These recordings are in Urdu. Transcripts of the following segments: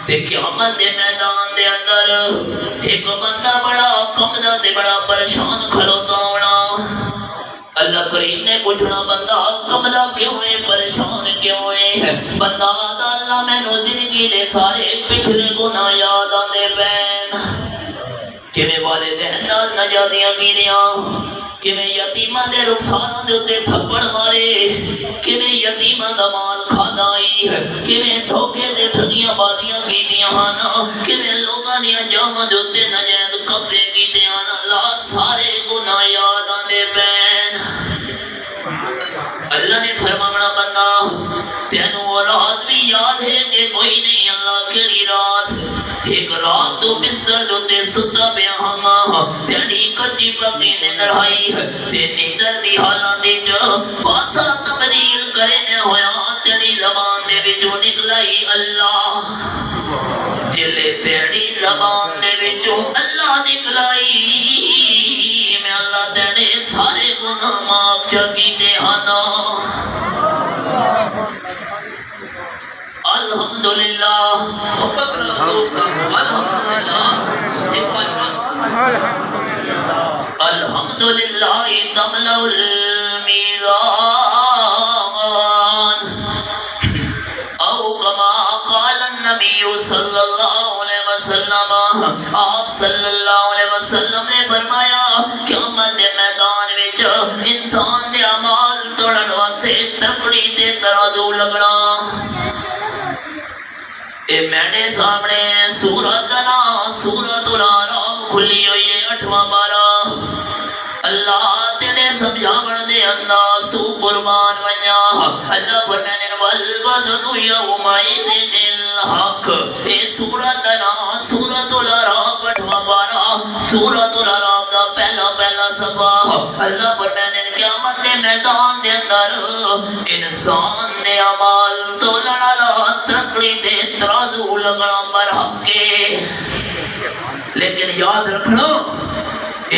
تے قیامت دے میدان دے اندر ایک بندہ بڑا کمدا تے بڑا پریشان کھلوتا ہونا۔ اللہ کریم نے پوچھنا بندہ کمدا کیوں ہے، پریشان کیوں ہے؟ بندہ آدھا اللہ مینوں زندگی دے سارے پچھلے گناہ یاد آندے پین، کیویں والدین نال ناجائزیاں کیتیاں، کیویں یتیماں دے رخساراں دے اوتے تھپڑ مارے، کیویں یتیماں دا مال کھادا ائی، کیویں دھوکے تے ٹھگیاں بازیاں کیتیاں ہن، کیویں لوکاں دیاں جاواں دے اوتے ناجائز قبضے کیتے ہن۔ اللہ سارے گناہ یاد آندے پین۔ اللہ نے فرمانا بندہ تینوں وہ رات بھی یاد ہے کہ کوئی نہیں؟ اللہ کیڑی رات؟ ایک رات تو بستر دوتے ستا پیا ہاں، تیری کچی پکی نیندر آئی تے نیندر دی حالات وچ پاسا تبدیل کرنے ہویا تیری زبان دے وچوں نکلائی اللہ، جلے تیری زبان دے وچوں اللہ نکلائی میں اللہ تیرے سارے گناہ معاف کیتے ہاں۔ الحمدللہ الحمدللہ تملأ المیزان او کما قال النبی صلی اللہ علیہ وسلم، آپ صلی اللہ علیہ وسلم نے فرمایا قیامت دے میدان وچ انسان دے اعمال توڑن واسطے تکڑی تے ترازو لگنا۔ اے میرے سامنے سورت کا نام سورت الاعراف کھلی ہوئی ہے، 8واں پارہ۔ اللہ تیرے سمجھاون دے انداز تو قربان ونیا۔ اللہ فرمانے والوزن یومئذ الحق۔ اے سورت کا نام سورت الاعراف 8واں پارہ، سورت الاعراف دا پہلا صفحہ۔ اللہ فرمانے قیامت دے میدان دے اندر انسان نے اعمال تولن والا ترکڑی تے ترازو لگنا برحق کے، لیکن یاد رکھنا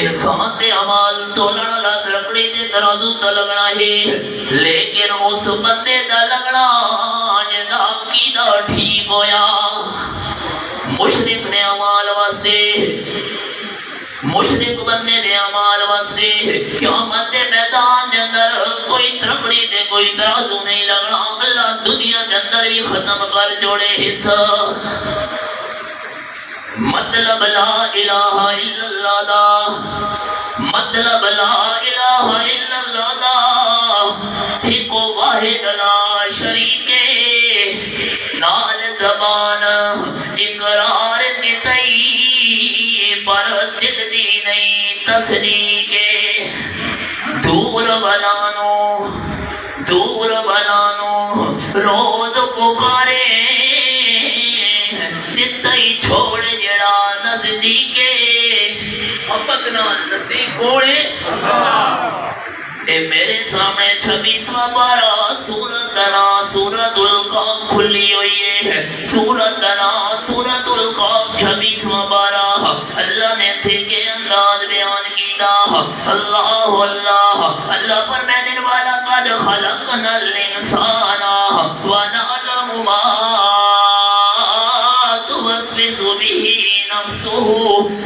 انسان دے اعمال تولن والا ترکڑی تے ترازو تے لگنا ہے، لیکن اس بندے دا لگنا جدا عقیدہ ٹھیک ہویا۔ مشرک نے اعمال واسطے، مشرک بندے دے اعمال واسطے قیامت دے میدان دے اندر کوئی ترکڑی تے کوئی ترازو نہیں لگنا۔ اللہ دنیا دے اندر بھی ختم کر چھوڑے حصہ۔ مطلب لا الہ الا اللہ دا، مطلب لا الہ الا اللہ دا ایک واحد لا شریک نال زبان اقرار کیتئی پر دل دی نہیں تصدیق، دور بلانو دور بلانو روز پکارے دتائی چھوڑ جڑا نزدیک، محبت نال نزدیک ہوڑے اے میرے سامنے 26واں پارہ سورت کا نام سورت القاف کھلی ہوئی ہے، سورت کا نام سورت القاف 26واں پارہ۔ اللہ نے تھے کے انداز بیان کیتا، اللہ اللہ اللہ فرمانے والا قد خلقنا الانسان ونعلم ما توسوس به نفسه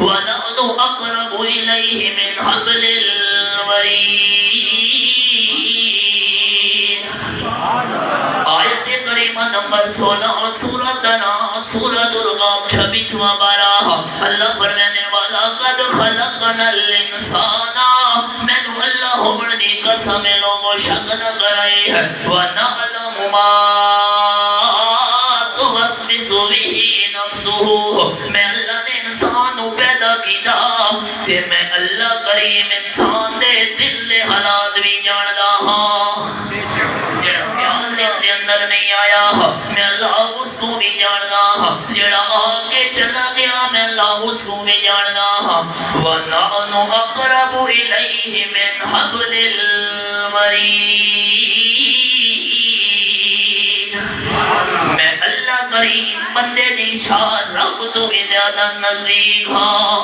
ونحن اقرب الیہ من حبل الورید۔ آیت کریمہ نمبر 16 سورت نام سورت القاف 26واں پارہ۔ اللہ فرمانے والا قد خلقنا الانسان، میں نے اللہ ہونے دی قسم لوگوں شک نہ کرائے، وَنَعْلَمُ مَا توسوس به نفسه، میں اللہ نے انسان کو پیدا کیتا تے میں اللہ کریم انسان دے دل دے حالات بھی جاندا ہاں، جڑا خیال دے اندر نہیں آیا میں اللہ اس کو بھی جاندا ہاں، جڑا آ کے چلا گیا میں اللہ اس کو بھی جاندا ہاں۔ وَنَحْنُ أَقْرَبُ إِلَيْهِ مِنْ حَبْلِ الْوَرِيدِ، میں اللہ کریم بندے دی شان رب تو بھی زیادہ نزدیک ہاں۔